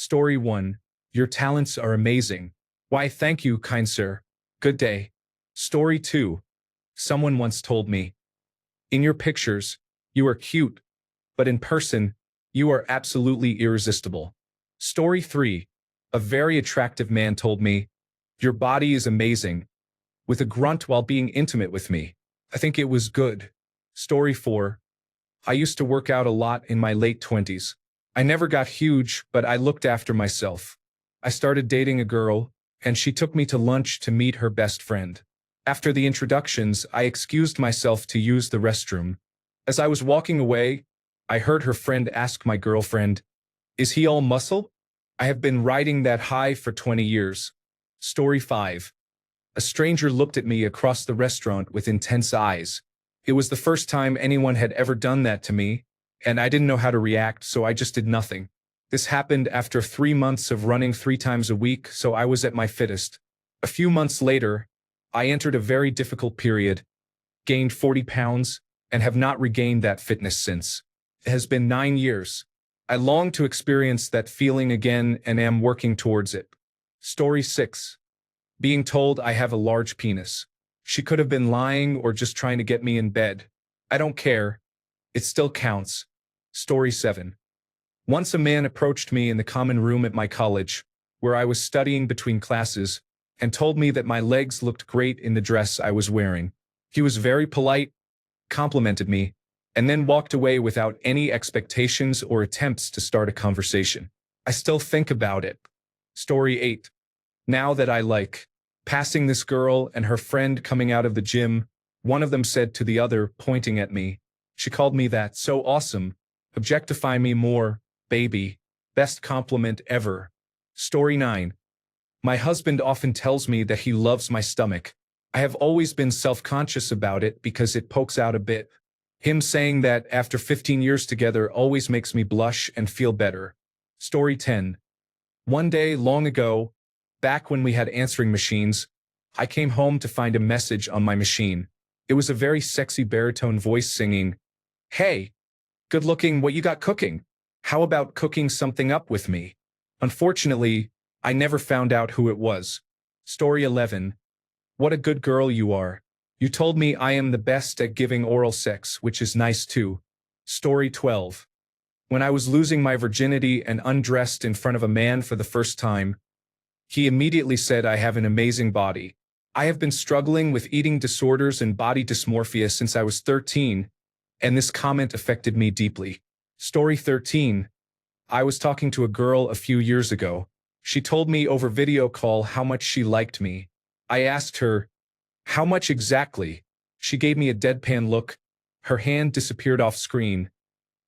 Story 1. Your talents are amazing. Why, thank you, kind sir. Good day. Story 2. Someone once told me, in your pictures, you are cute, but in person, you are absolutely irresistible. Story 3. A very attractive man told me, your body is amazing, with a grunt while being intimate with me. I think it was good. Story 4. I used to work out a lot in my late 20s. I never got huge, but I looked after myself. I started dating a girl, and she took me to lunch to meet her best friend. After the introductions, I excused myself to use the restroom. As I was walking away, I heard her friend ask my girlfriend, is he all muscle? I have been riding that high for 20 years. Story 5. A stranger looked at me across the restaurant with intense eyes. It was the first time anyone had ever done that to me, and I didn't know how to react, so I just did nothing. This happened after 3 months of running 3 times a week, so I was at my fittest. A few months later, I entered a very difficult period, gained 40 pounds, and have not regained that fitness since. It has been 9 years. I long to experience that feeling again and am working towards it. Story 6. Being told I have a large penis. She could have been lying or just trying to get me in bed. I don't care. It still counts. Story 7. Once a man approached me in the common room at my college, where I was studying between classes, and told me that my legs looked great in the dress I was wearing. He was very polite, complimented me, and then walked away without any expectations or attempts to start a conversation. I still think about it. Story 8. Now that I like passing this girl and her friend coming out of the gym, one of them said to the other, pointing at me, she called me that, so awesome, objectify me more, baby, best compliment ever. Story 9. My husband often tells me that he loves my stomach. I have always been self-conscious about it because it pokes out a bit. Him saying that after 15 years together always makes me blush and feel better. Story 10. One day long ago, back when we had answering machines, I came home to find a message on my machine. It was a very sexy baritone voice singing, "Hey, good looking, what you got cooking? How about cooking something up with me?" Unfortunately, I never found out who it was. Story 11. What a good girl you are. You told me I am the best at giving oral sex, which is nice too. Story 12. When I was losing my virginity and undressed in front of a man for the first time, he immediately said I have an amazing body. I have been struggling with eating disorders and body dysmorphia since I was 13, and this comment affected me deeply. Story 13. I was talking to a girl a few years ago. She told me over video call how much she liked me. I asked her, how much exactly? She gave me a deadpan look. Her hand disappeared off screen.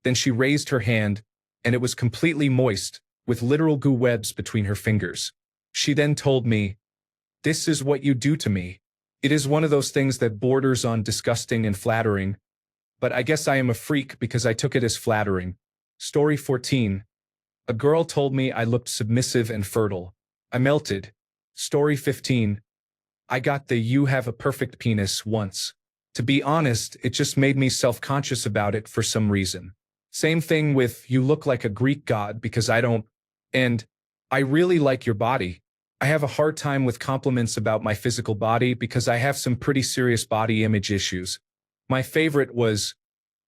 Then she raised her hand, and it was completely moist, with literal goo webs between her fingers. She then told me, this is what you do to me. It is one of those things that borders on disgusting and flattering, but I guess I am a freak because I took it as flattering. Story 14. A girl told me I looked submissive and fertile. I melted. Story 15. I got the "you have a perfect penis" once. To be honest, it just made me self-conscious about it for some reason. Same thing with "you look like a Greek god" because I don't, and "I really like your body." I have a hard time with compliments about my physical body because I have some pretty serious body image issues. My favorite was,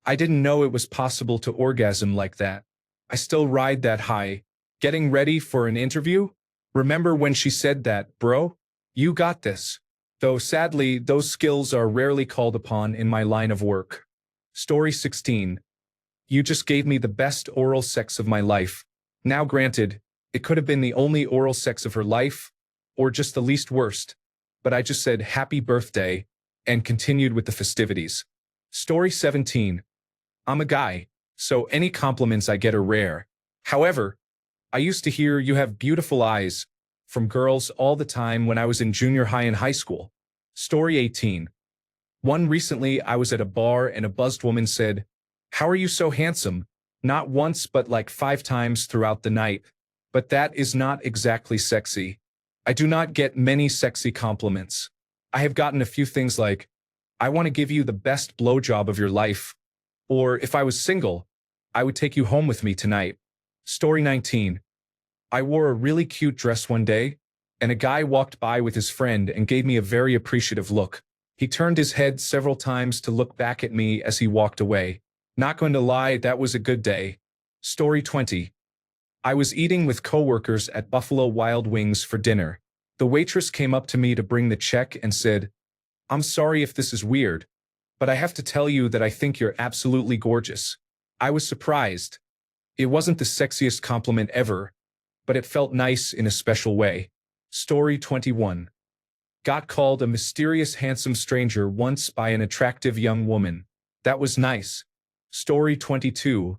I didn't know it was possible to orgasm like that. I still ride that high. Getting ready for an interview? Remember when she said that, bro? You got this. Though sadly, those skills are rarely called upon in my line of work. Story 16. You just gave me the best oral sex of my life. Now granted, it could have been the only oral sex of her life, or just the least worst, but I just said happy birthday, and continued with the festivities. Story 17. I'm a guy, so any compliments I get are rare. However, I used to hear "you have beautiful eyes" from girls all the time when I was in junior high and high school. Story 18. One recently I was at a bar and a buzzed woman said, "How are you so handsome?" Not once but like 5 times throughout the night. But that is not exactly sexy. I do not get many sexy compliments. I have gotten a few things like, "I want to give you the best blowjob of your life," or "if I was single, I would take you home with me tonight." Story 19. I wore a really cute dress one day, and a guy walked by with his friend and gave me a very appreciative look. He turned his head several times to look back at me as he walked away. Not going to lie, that was a good day. Story 20. I was eating with coworkers at Buffalo Wild Wings for dinner. The waitress came up to me to bring the check and said, "I'm sorry if this is weird, but I have to tell you that I think you're absolutely gorgeous." I was surprised. It wasn't the sexiest compliment ever, but it felt nice in a special way. Story 21. Got called a mysterious handsome stranger once by an attractive young woman. That was nice. Story 22.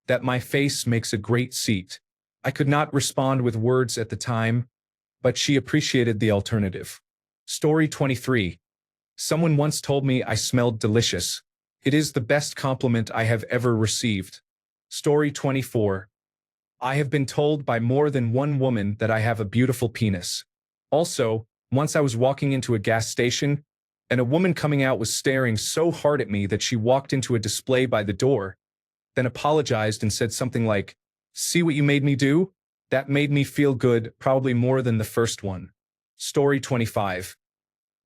That my face makes a great seat. I could not respond with words at the time, but she appreciated the alternative. Story 23. Someone once told me I smelled delicious. It is the best compliment I have ever received. Story 24. I have been told by more than one woman that I have a beautiful penis. Also, once I was walking into a gas station, and a woman coming out was staring so hard at me that she walked into a display by the door, then apologized and said something like, "See what you made me do?" That made me feel good, probably more than the first one. Story 25.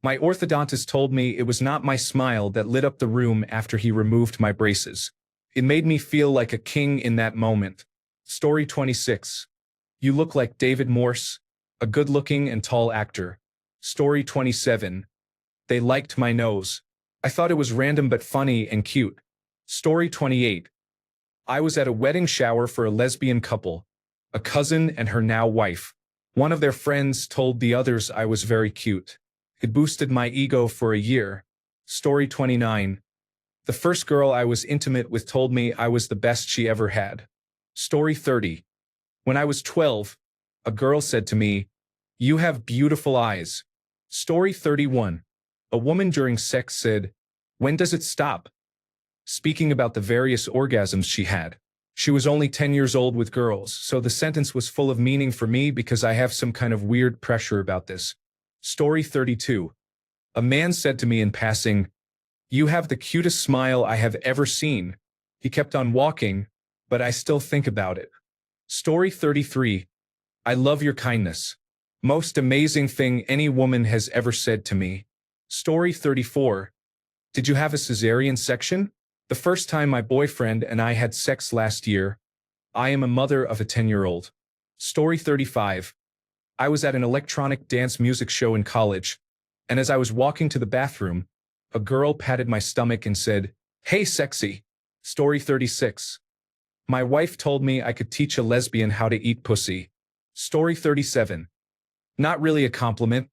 My orthodontist told me it was not my smile that lit up the room after he removed my braces. It made me feel like a king in that moment. Story 26. You look like David Morse, a good-looking and tall actor. Story 27. They liked my nose. I thought it was random but funny and cute. Story 28. I was at a wedding shower for a lesbian couple, a cousin and her now wife. One of their friends told the others I was very cute. It boosted my ego for a year. Story 29. The first girl I was intimate with told me I was the best she ever had. Story 30. When I was 12, a girl said to me, "You have beautiful eyes." Story 31. A woman during sex said, "When does it stop?" Speaking about the various orgasms she had. She was only 10 years old with girls, so the sentence was full of meaning for me because I have some kind of weird pressure about this. Story 32. A man said to me in passing, "You have the cutest smile I have ever seen." He kept on walking, but I still think about it. Story 33. I love your kindness. Most amazing thing any woman has ever said to me. Story 34. Did you have a cesarean section? The first time my boyfriend and I had sex last year. I am a mother of a 10-year-old. Story 35. I was at an electronic dance music show in college, and as I was walking to the bathroom, a girl patted my stomach and said, "Hey, sexy." Story 36. My wife told me I could teach a lesbian how to eat pussy. Story 37. Not really a compliment,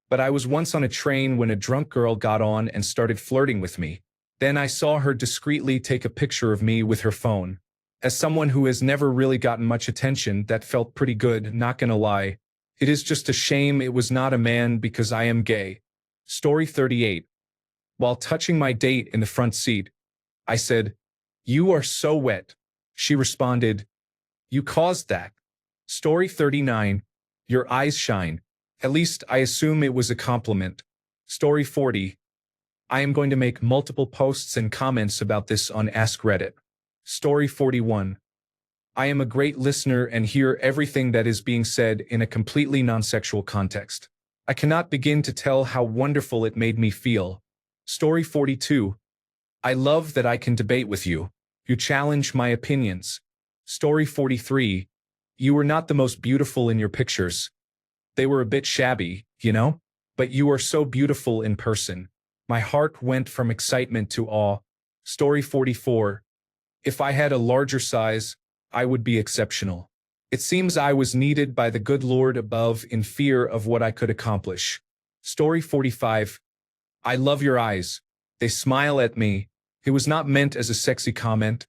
but I was once on a train when a drunk girl got on and started flirting with me. Then I saw her discreetly take a picture of me with her phone. As someone who has never really gotten much attention, that felt pretty good, not gonna lie. It is just a shame it was not a man because I am gay. Story 38. While touching my date in the front seat, I said, "You are so wet." She responded, "You caused that." Story 39. Your eyes shine. At least I assume it was a compliment. Story 40. I am going to make multiple posts and comments about this on AskReddit. Story 41. I am a great listener and hear everything that is being said in a completely non-sexual context. I cannot begin to tell how wonderful it made me feel. Story 42. I love that I can debate with you. You challenge my opinions. Story 43. You were not the most beautiful in your pictures. They were a bit shabby, you know? But you are so beautiful in person. My heart went from excitement to awe. Story 44. If I had a larger size, I would be exceptional. It seems I was needed by the good Lord above in fear of what I could accomplish. Story 45. I love your eyes. They smile at me. It was not meant as a sexy comment,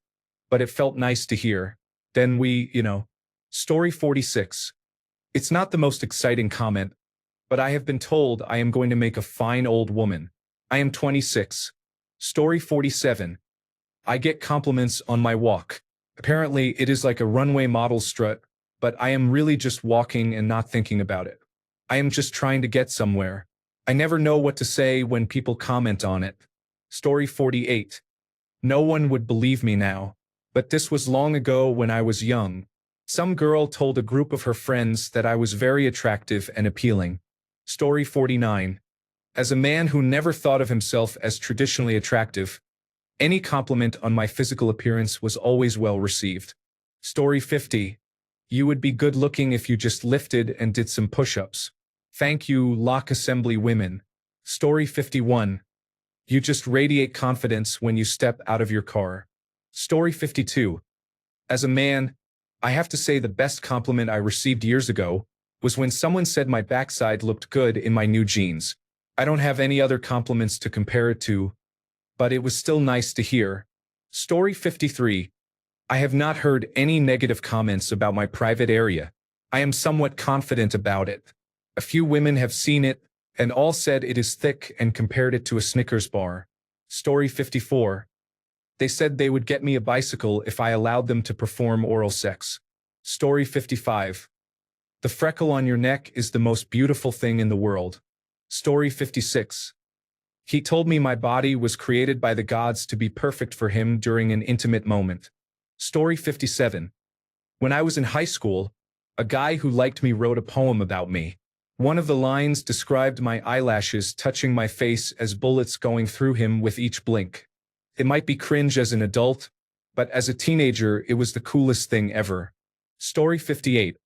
but it felt nice to hear. Then Story 46. It's not the most exciting comment, but I have been told I am going to make a fine old woman. I am 26. Story 47. I get compliments on my walk. Apparently, it is like a runway model strut, but I am really just walking and not thinking about it. I am just trying to get somewhere. I never know what to say when people comment on it. Story 48. No one would believe me now, but this was long ago when I was young. Some girl told a group of her friends that I was very attractive and appealing. Story 49. As a man who never thought of himself as traditionally attractive, any compliment on my physical appearance was always well received. Story 50. You would be good looking if you just lifted and did some push-ups. Thank you, Lock Assembly women. Story 51. You just radiate confidence when you step out of your car. Story 52. As a man, I have to say the best compliment I received years ago was when someone said my backside looked good in my new jeans. I don't have any other compliments to compare it to, but it was still nice to hear. Story 53. I have not heard any negative comments about my private area. I am somewhat confident about it. A few women have seen it, and all said it is thick and compared it to a Snickers bar. Story 54. They said they would get me a bicycle if I allowed them to perform oral sex. Story 55. The freckle on your neck is the most beautiful thing in the world. Story 56. He told me my body was created by the gods to be perfect for him during an intimate moment. Story 57. When I was in high school, a guy who liked me wrote a poem about me. One of the lines described my eyelashes touching my face as bullets going through him with each blink. It might be cringe as an adult, but as a teenager it was the coolest thing ever. Story 58.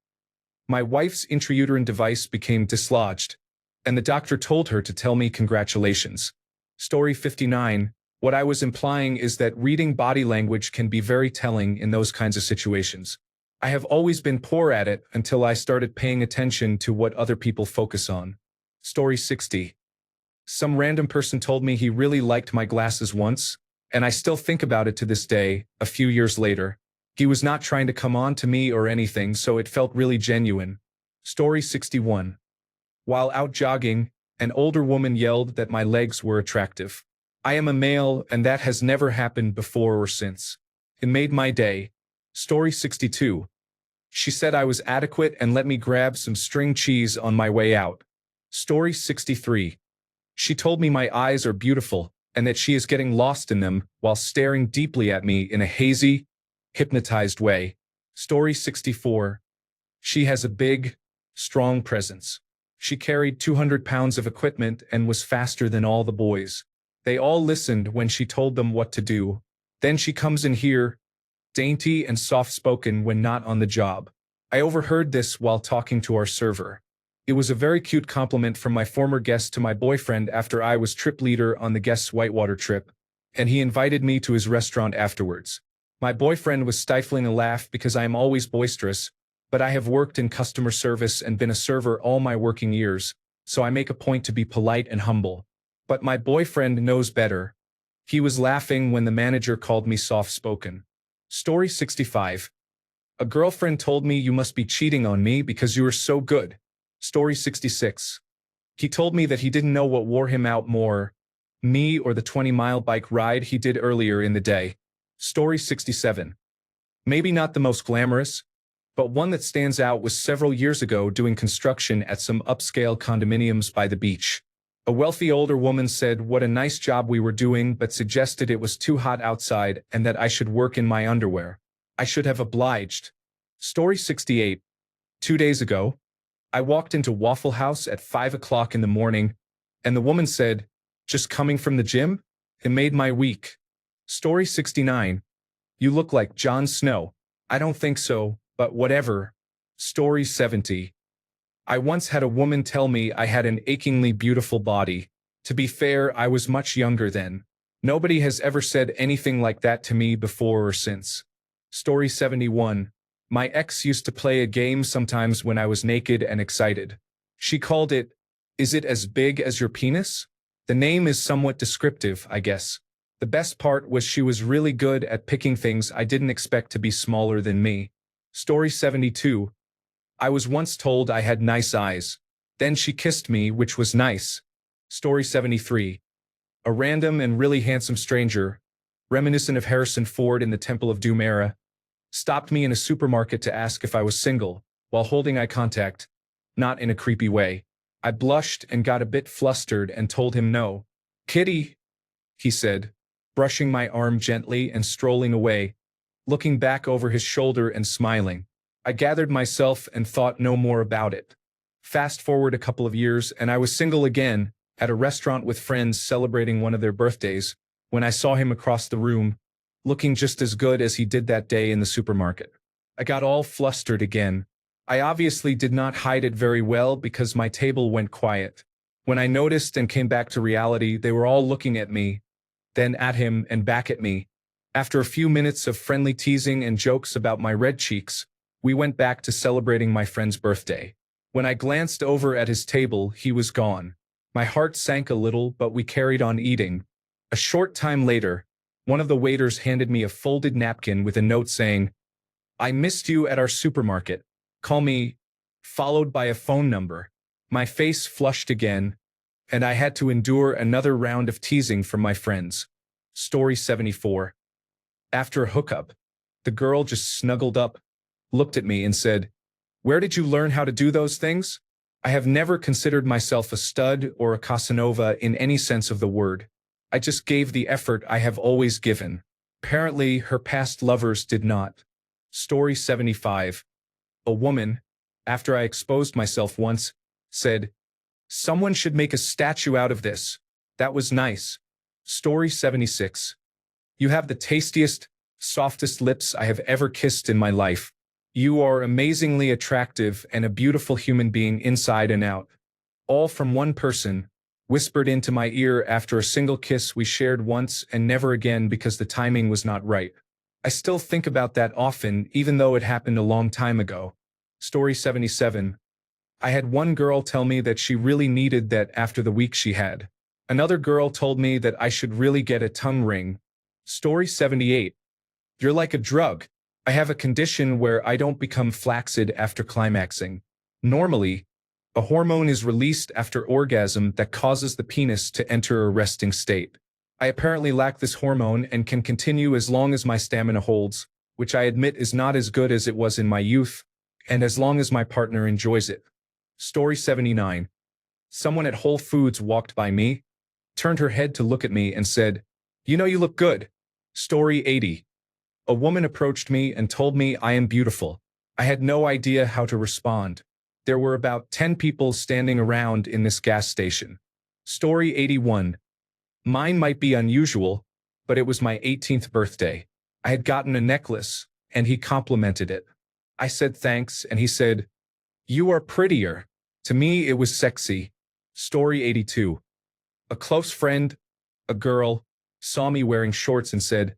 My wife's intrauterine device became dislodged, and the doctor told her to tell me congratulations. Story 59. What I was implying is that reading body language can be very telling in those kinds of situations. I have always been poor at it until I started paying attention to what other people focus on. Story 60. Some random person told me he really liked my glasses once, and I still think about it to this day, a few years later. He was not trying to come on to me or anything, so it felt really genuine. Story 61. While out jogging, an older woman yelled that my legs were attractive. I am a male, and that has never happened before or since. It made my day. Story 62. She said I was adequate and let me grab some string cheese on my way out. Story 63. She told me my eyes are beautiful, and that she is getting lost in them while staring deeply at me in a hazy, hypnotized way. Story 64. She has a big, strong presence. She carried 200 pounds of equipment and was faster than all the boys. They all listened when she told them what to do. Then she comes in here, dainty and soft-spoken when not on the job. I overheard this while talking to our server. It was a very cute compliment from my former guest to my boyfriend after I was trip leader on the guest's whitewater trip, and he invited me to his restaurant afterwards. My boyfriend was stifling a laugh because I am always boisterous, but I have worked in customer service and been a server all my working years, so I make a point to be polite and humble. But my boyfriend knows better. He was laughing when the manager called me soft-spoken. Story 65. A girlfriend told me you must be cheating on me because you are so good. Story 66. He told me that he didn't know what wore him out more, me or the 20-mile bike ride he did earlier in the day. Story 67. Maybe not the most glamorous, but one that stands out was several years ago doing construction at some upscale condominiums by the beach. A wealthy older woman said what a nice job we were doing but suggested it was too hot outside and that I should work in my underwear. I should have obliged. Story 68. 2 days ago, I walked into Waffle House at 5 o'clock in the morning, and the woman said, "Just coming from the gym?" It made my week. Story 69. You look like Jon Snow. I don't think so, but whatever. Story 70. I once had a woman tell me I had an achingly beautiful body. To be fair, I was much younger then. Nobody has ever said anything like that to me before or since. Story 71. My ex used to play a game sometimes when I was naked and excited. She called it, "Is it as big as your penis?" The name is somewhat descriptive, I guess. The best part was she was really good at picking things I didn't expect to be smaller than me. Story 72. I was once told I had nice eyes. Then she kissed me, which was nice. Story 73. A random and really handsome stranger, reminiscent of Harrison Ford in the Temple of Doom era, stopped me in a supermarket to ask if I was single, while holding eye contact, not in a creepy way. I blushed and got a bit flustered and told him no. "Kitty," he said, brushing my arm gently and strolling away, looking back over his shoulder and smiling. I gathered myself and thought no more about it. Fast forward a couple of years, and I was single again, at a restaurant with friends celebrating one of their birthdays, when I saw him across the room, looking just as good as he did that day in the supermarket. I got all flustered again. I obviously did not hide it very well because my table went quiet. When I noticed and came back to reality, they were all looking at me, then at him and back at me. After a few minutes of friendly teasing and jokes about my red cheeks, we went back to celebrating my friend's birthday. When I glanced over at his table, he was gone. My heart sank a little, but we carried on eating. A short time later, one of the waiters handed me a folded napkin with a note saying, "I missed you at our supermarket. Call me," followed by a phone number. My face flushed again, and I had to endure another round of teasing from my friends. Story 74. After a hookup, the girl just snuggled up, looked at me and said, "Where did you learn how to do those things?" I have never considered myself a stud or a Casanova in any sense of the word. I just gave the effort I have always given. Apparently, her past lovers did not. Story 75. A woman, after I exposed myself once, said, "Someone should make a statue out of this. That was nice." Story 76. You have the tastiest, softest lips I have ever kissed in my life. You are amazingly attractive and a beautiful human being inside and out. All from one person, whispered into my ear after a single kiss we shared once and never again because the timing was not right. I still think about that often, even though it happened a long time ago. Story 77. I had one girl tell me that she really needed that after the week she had. Another girl told me that I should really get a tongue ring. Story 78. You're like a drug. I have a condition where I don't become flaccid after climaxing. Normally, a hormone is released after orgasm that causes the penis to enter a resting state. I apparently lack this hormone and can continue as long as my stamina holds, which I admit is not as good as it was in my youth, and as long as my partner enjoys it. Story 79. Someone at Whole Foods walked by me, turned her head to look at me and said, "You know you look good." Story 80. A woman approached me and told me I am beautiful. I had no idea how to respond. There were about 10 people standing around in this gas station. Story 81. Mine might be unusual, but it was my 18th birthday. I had gotten a necklace, and he complimented it. I said thanks, and he said, "You are prettier." To me, it was sexy. Story 82. A close friend, a girl, saw me wearing shorts and said,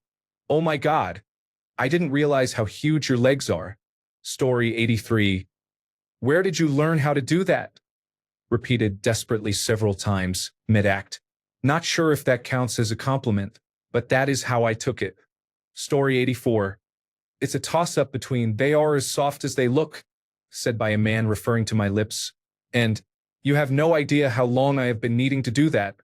"Oh my God, I didn't realize how huge your legs are." Story 83. "Where did you learn how to do that?" Repeated desperately several times, mid-act. Not sure if that counts as a compliment, but that is how I took it. Story 84. It's a toss-up between "they are as soft as they look," said by a man referring to my lips, and "you have no idea how long I have been needing to do that,"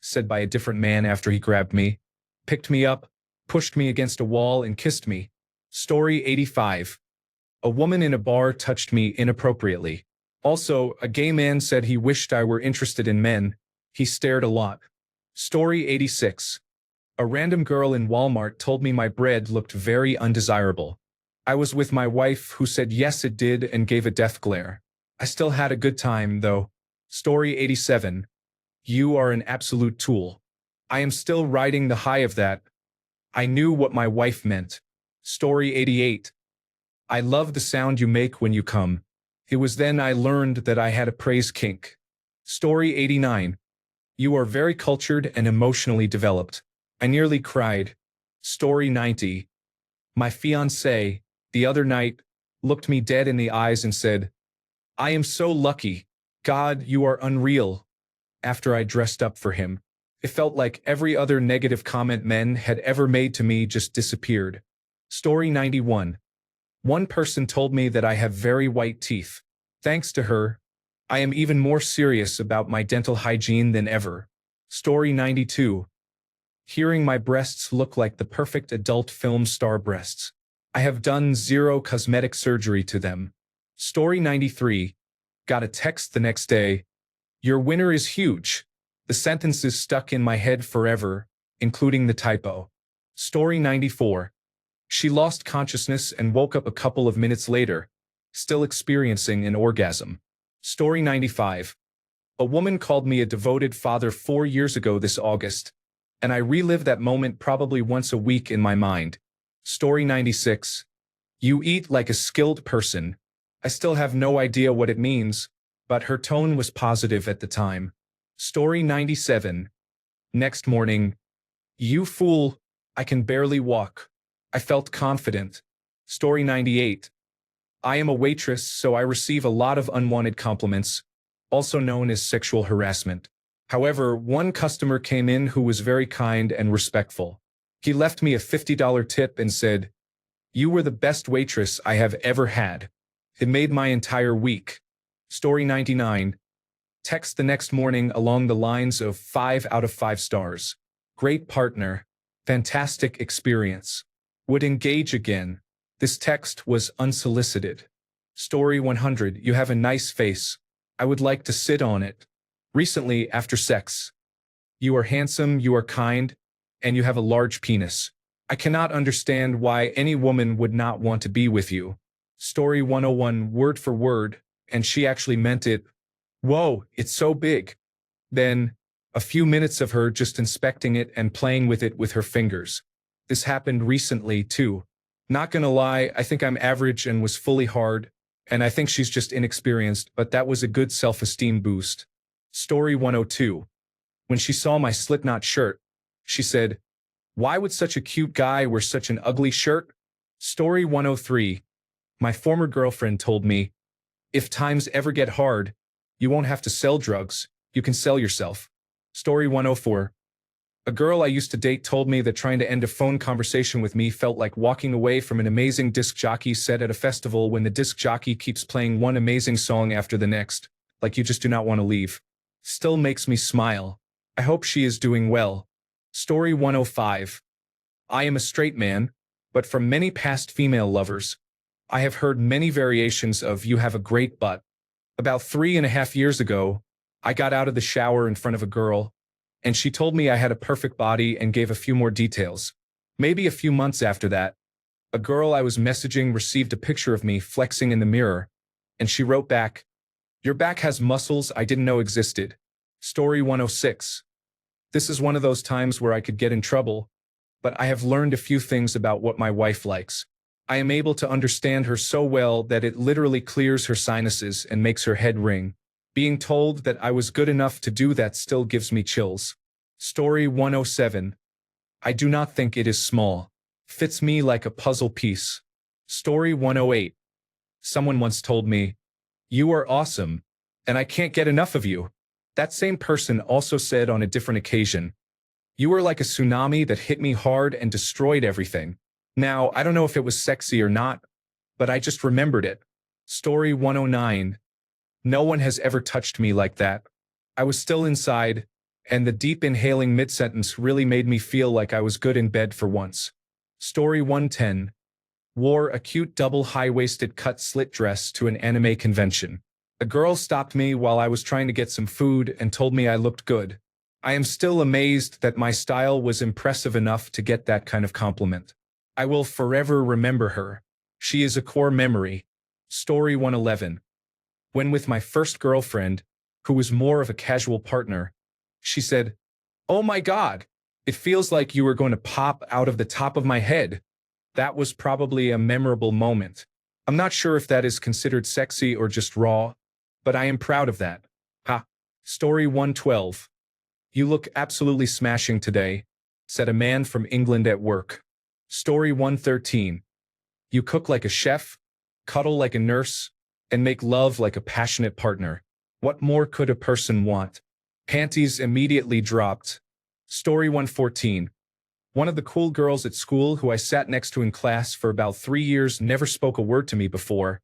said by a different man after he grabbed me, picked me up, pushed me against a wall and kissed me. Story 85. A woman in a bar touched me inappropriately. Also, a gay man said he wished I were interested in men. He stared a lot. Story 86. A random girl in Walmart told me my bread looked very undesirable. I was with my wife, who said yes it did and gave a death glare. I still had a good time, though. Story 87. You are an absolute tool. I am still riding the high of that. I knew what my wife meant. Story 88. I love the sound you make when you come. It was then I learned that I had a praise kink. Story 89. You are very cultured and emotionally developed. I nearly cried. Story 90. My fiancé, the other night, looked me dead in the eyes and said, "I am so lucky. God, you are unreal." After I dressed up for him, it felt like every other negative comment men had ever made to me just disappeared. Story 91. One person told me that I have very white teeth. Thanks to her, I am even more serious about my dental hygiene than ever. Story 92. Hearing my breasts look like the perfect adult film star breasts. I have done zero cosmetic surgery to them. Story 93. Got a text the next day. Your winner is huge. The sentence is stuck in my head forever, including the typo. Story 94. She lost consciousness and woke up a couple of minutes later. still experiencing an orgasm. Story 95. A woman called me a devoted father 4 years ago this August, and I relive that moment probably once a week in my mind. Story 96. You eat like a skilled person. I still have no idea what it means, but her tone was positive at the time. Story 97. Next morning. You fool, I can barely walk. I felt confident. Story 98. I am a waitress, so I receive a lot of unwanted compliments, also known as sexual harassment. However, one customer came in who was very kind and respectful. He left me a $50 tip and said, "You were the best waitress I have ever had." It made my entire week. Story 99. Text the next morning along the lines of 5 out of 5 stars. Great partner. Fantastic experience. Would engage again. This text was unsolicited. Story 100. You have a nice face. I would like to sit on it. Recently, after sex. You are handsome, you are kind, and you have a large penis. I cannot understand why any woman would not want to be with you. Story 101. Word for word, and she actually meant it. Whoa, it's so big. Then, a few minutes of her just inspecting it and playing with it with her fingers. This happened recently, too. Not gonna lie, I think I'm average and was fully hard, and I think she's just inexperienced, but that was a good self-esteem boost. Story 102. When she saw my Slipknot shirt, she said, "Why would such a cute guy wear such an ugly shirt?" Story 103. My former girlfriend told me, "If times ever get hard, you won't have to sell drugs, you can sell yourself." Story 104. A girl I used to date told me that trying to end a phone conversation with me felt like walking away from an amazing disc jockey set at a festival when the disc jockey keeps playing one amazing song after the next, like you just do not want to leave. Still makes me smile. I hope she is doing well. Story 105. I am a straight man, but from many past female lovers, I have heard many variations of "you have a great butt." About 3.5 years ago, I got out of the shower in front of a girl, and she told me I had a perfect body and gave a few more details. Maybe a few months after that, a girl I was messaging received a picture of me flexing in the mirror, and she wrote back, "Your back has muscles I didn't know existed." Story 106. This is one of those times where I could get in trouble, but I have learned a few things about what my wife likes. I am able to understand her so well that it literally clears her sinuses and makes her head ring. Being told that I was good enough to do that still gives me chills. Story 107. I do not think it is small. Fits me like a puzzle piece. Story 108. Someone once told me, "You are awesome, and I can't get enough of you." That same person also said on a different occasion, "You were like a tsunami that hit me hard and destroyed everything." Now, I don't know if it was sexy or not, but I just remembered it. Story 109. No one has ever touched me like that. I was still inside, and the deep inhaling mid-sentence really made me feel like I was good in bed for once. Story 110. Wore a cute double high-waisted cut slit dress to an anime convention. A girl stopped me while I was trying to get some food and told me I looked good. I am still amazed that my style was impressive enough to get that kind of compliment. I will forever remember her. She is a core memory. Story 111. When with my first girlfriend, who was more of a casual partner, she said, "Oh my God, it feels like you were going to pop out of the top of my head." That was probably a memorable moment. I'm not sure if that is considered sexy or just raw, but I am proud of that. Ha. Story 112. You look absolutely smashing today, said a man from England at work. Story 113. You cook like a chef, cuddle like a nurse, and make love like a passionate partner. What more could a person want? Panties immediately dropped. Story 114. One of the cool girls at school who I sat next to in class for about 3 years never spoke a word to me before,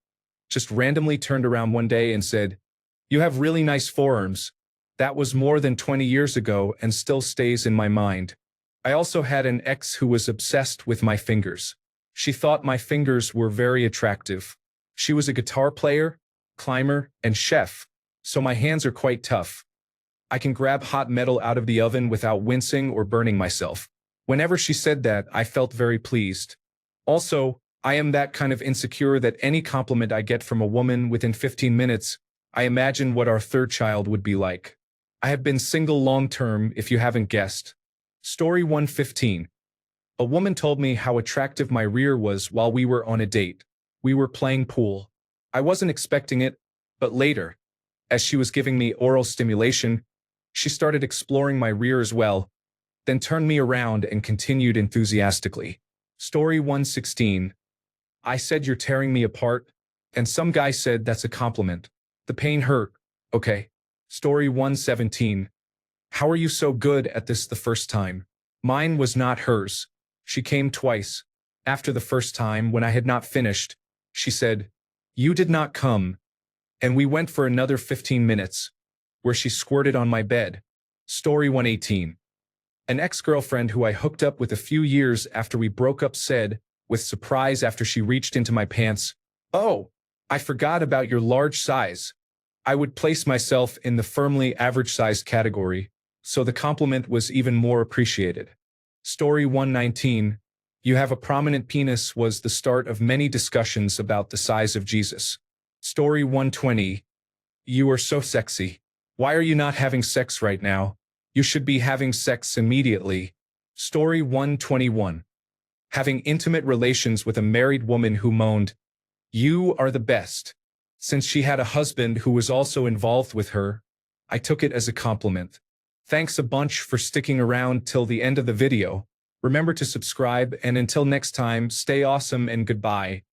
just randomly turned around one day and said, "You have really nice forearms." That was more than 20 years ago and still stays in my mind. I also had an ex who was obsessed with my fingers. She thought my fingers were very attractive. She was a guitar player, climber, and chef, so my hands are quite tough. I can grab hot metal out of the oven without wincing or burning myself. Whenever she said that, I felt very pleased. Also, I am that kind of insecure that any compliment I get from a woman within 15 minutes, I imagine what our third child would be like. I have been single long-term, if you haven't guessed. Story 115. A woman told me how attractive my rear was while we were on a date. We were playing pool. I wasn't expecting it, but later, as she was giving me oral stimulation, she started exploring my rear as well, then turned me around and continued enthusiastically. Story 116. I said you're tearing me apart, and some guy said that's a compliment. The pain hurt. Okay. Story 117. How are you so good at this the first time? Mine was not hers. She came twice. After the first time, when I had not finished, she said, "You did not come." And we went for another 15 minutes, where she squirted on my bed. Story 118. An ex-girlfriend who I hooked up with a few years after we broke up said, with surprise after she reached into my pants, "Oh, I forgot about your large size." I would place myself in the firmly average-sized category, so the compliment was even more appreciated. Story 119. You have a prominent penis was the start of many discussions about the size of Jesus. Story 120. You are so sexy. Why are you not having sex right now? You should be having sex immediately. Story 121. Having intimate relations with a married woman who moaned, "You are the best." Since she had a husband who was also involved with her, I took it as a compliment. Thanks a bunch for sticking around till the end of the video. Remember to subscribe, and until next time, stay awesome and goodbye.